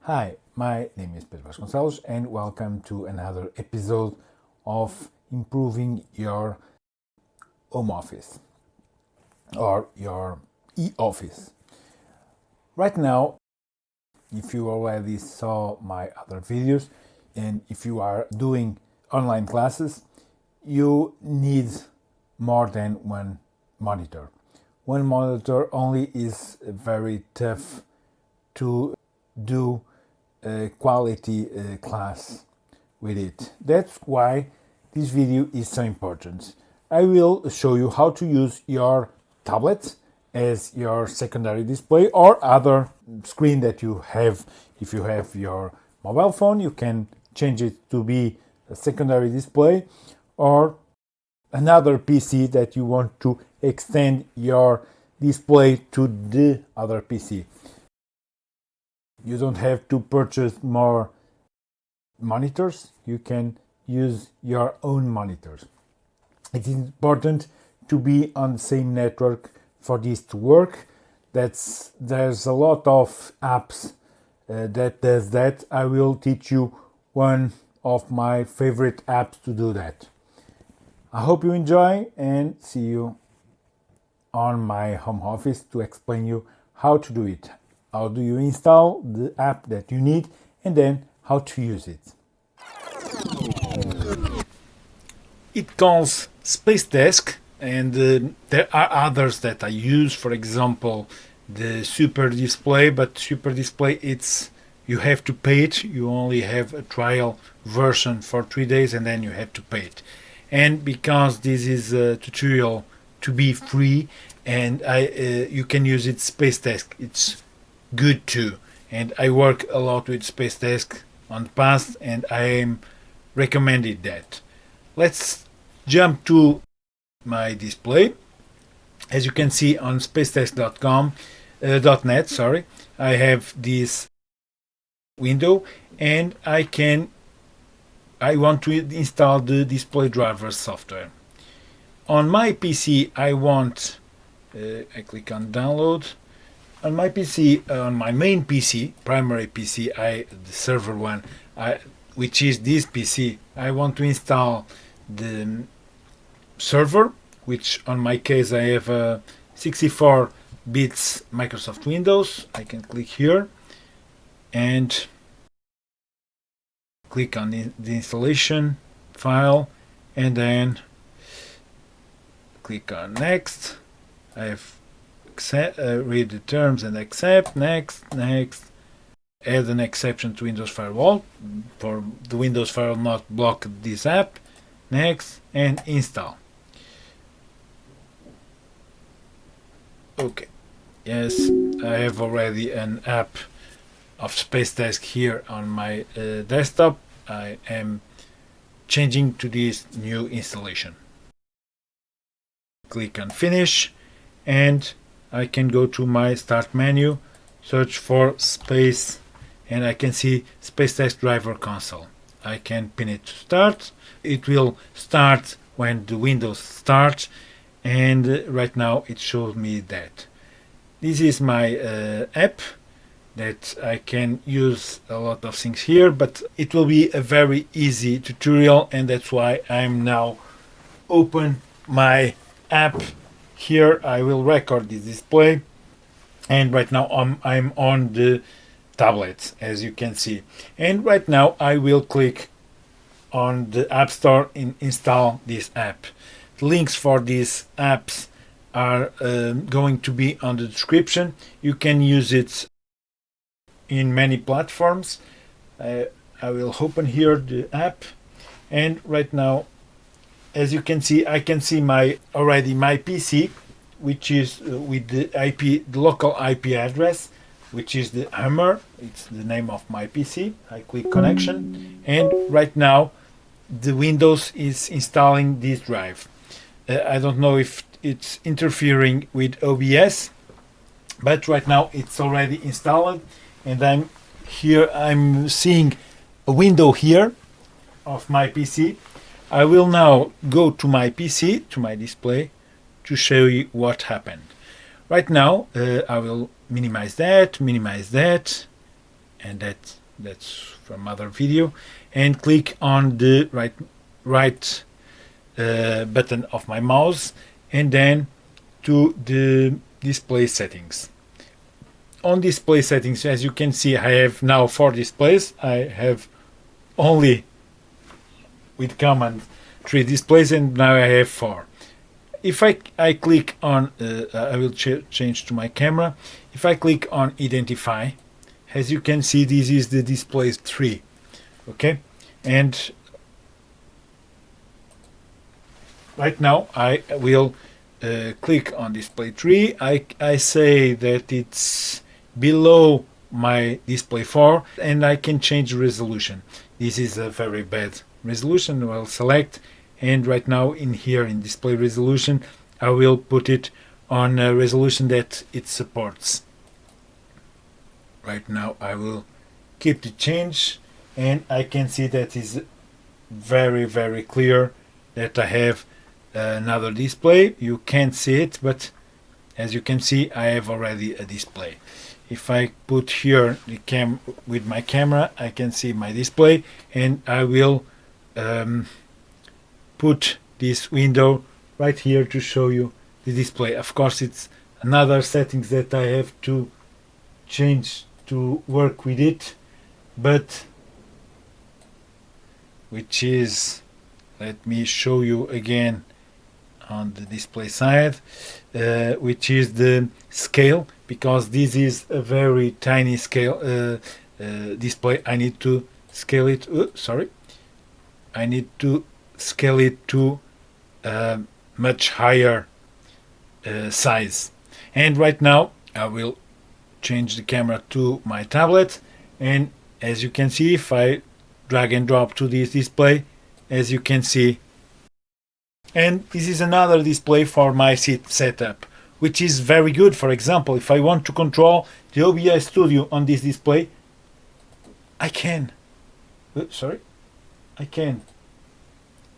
Hi, my name is Pedro Vasconcelos and welcome to another episode of improving your home office or your e-office. Right now, if you already saw my other videos and if you are doing online classes, you need more than one monitor. One monitor only is very tough to do a quality class with it. That's why this video is so important. I will show you how to use your tablet as your secondary display or other screen that you have. If you have your mobile phone, you can change it to be a secondary display, or another PC that you want to extend your display to the other PC. You don't have to purchase more monitors, you can use your own monitors. It is important to be on the same network for this to work. There's a lot of apps that does that. I will teach you one of my favorite apps to do that. I hope you enjoy and see you on my home office to explain you how to do it. How do you install the app that you need and then how to use it. It calls SpaceDesk, and there are others that I use, for example the Super Display, but Super Display you have to pay it. You only have a trial version for 3 days and then you have to pay it. And because this is a tutorial to be free and you can use it, SpaceDesk, it's good too, and I work a lot with SpaceDesk on the past and I am recommended that. Let's jump to my display. As you can see on spacedesk.com .net, sorry, I have this window and I want to install the display driver software. On my PC I click on download. On my PC, on my main PC, primary PC, the server one, which is this PC, I want to install the server, which on my case I have a 64 bits Microsoft Windows. I can click here and click on the installation file and then click on next. I have read the terms and accept, next, add an exception to Windows Firewall for the Windows Firewall not block this app, next, and install. Okay, yes, I have already an app of SpaceDesk here on my desktop. I am changing to this new installation. Click on finish and I can go to my start menu, search for space, and I can see SpaceDesk driver console. I can pin it to start. It will start when the Windows starts, and right now it shows me that. This is my app that I can use a lot of things here, but it will be a very easy tutorial, and that's why I'm now open my app. Here I will record this display, and right now I'm on the tablet, as you can see, and right now I will click on the App Store and install this app. The links for these apps are going to be on the description. You can use it in many platforms. I will open here the app, and right now, as you can see, I can see my PC, which is with the local IP address, which is the Hammer. It's the name of my PC. I click connection, and right now the Windows is installing this drive. I don't know if it's interfering with OBS, but right now it's already installed, and I'm seeing a window here of my PC. I will now go to my PC, to my display, to show you what happened. Right now, I will minimize that, and that's from other video, and click on the right button of my mouse, and then to the display settings. On display settings, as you can see, I have now 4 displays. I have only with command 3 displays, and now I have 4. If I click on I will change to my camera. If I click on identify, as you can see, this is the display 3. Okay, and right now I will click on display 3. I say that it's below my display 4, and I can change the resolution. This is a very bad resolution. I'll select, and right now in here in display resolution I will put it on a resolution that it supports. Right now I will keep the change, and I can see that is very clear that I have another display. You can't see it, but as you can see, I have already a display. If I put here the with my camera, I can see my display, and I will put this window right here to show you the display. Of course, it's another settings that I have to change to work with it, but which is, let me show you again on the display side, which is the scale, because this is a very tiny scale display. I need to scale it. I need to scale it to much higher size. And right now I will change the camera to my tablet, and as you can see, if I drag and drop to this display, as you can see, and this is another display for my setup, which is very good. For example, if I want to control the OBS Studio on this display, I can. I can.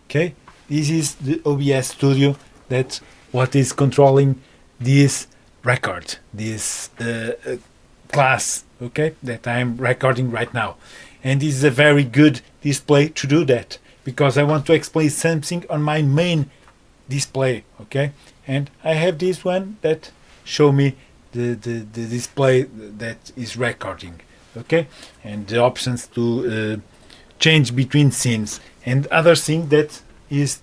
Okay, this is the OBS Studio. That's what is controlling this record, this class, okay, that I'm recording right now. And this is a very good display to do that, because I want to explain something on my main display, okay? And I have this one that show me the display that is recording, okay? And the options to change between scenes. And other thing that is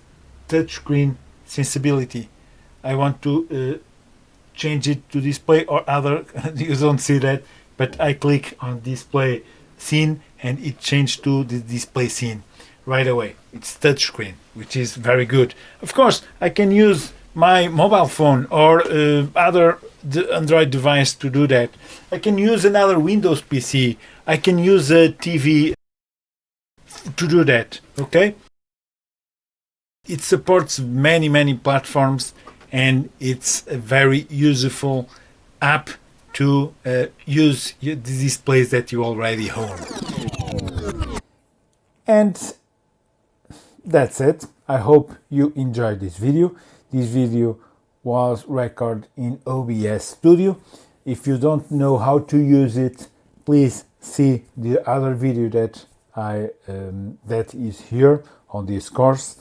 touchscreen sensibility. I want to change it to display or other. You don't see that, but I click on display scene and it changed to the display scene right away. It's touchscreen, which is very good. Of course, I can use my mobile phone or other Android device to do that. I can use another Windows PC. I can use a TV to do that, okay? It supports many platforms, and it's a very useful app to use the displays that you already own. And that's it. I hope you enjoyed this video. This video was recorded in OBS Studio. If you don't know how to use it, please see the other video that that is here on this course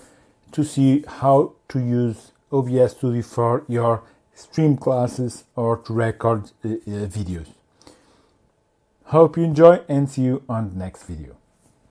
to see how to use OBS Studio for your stream classes or to record videos. Hope you enjoy, and see you on the next video.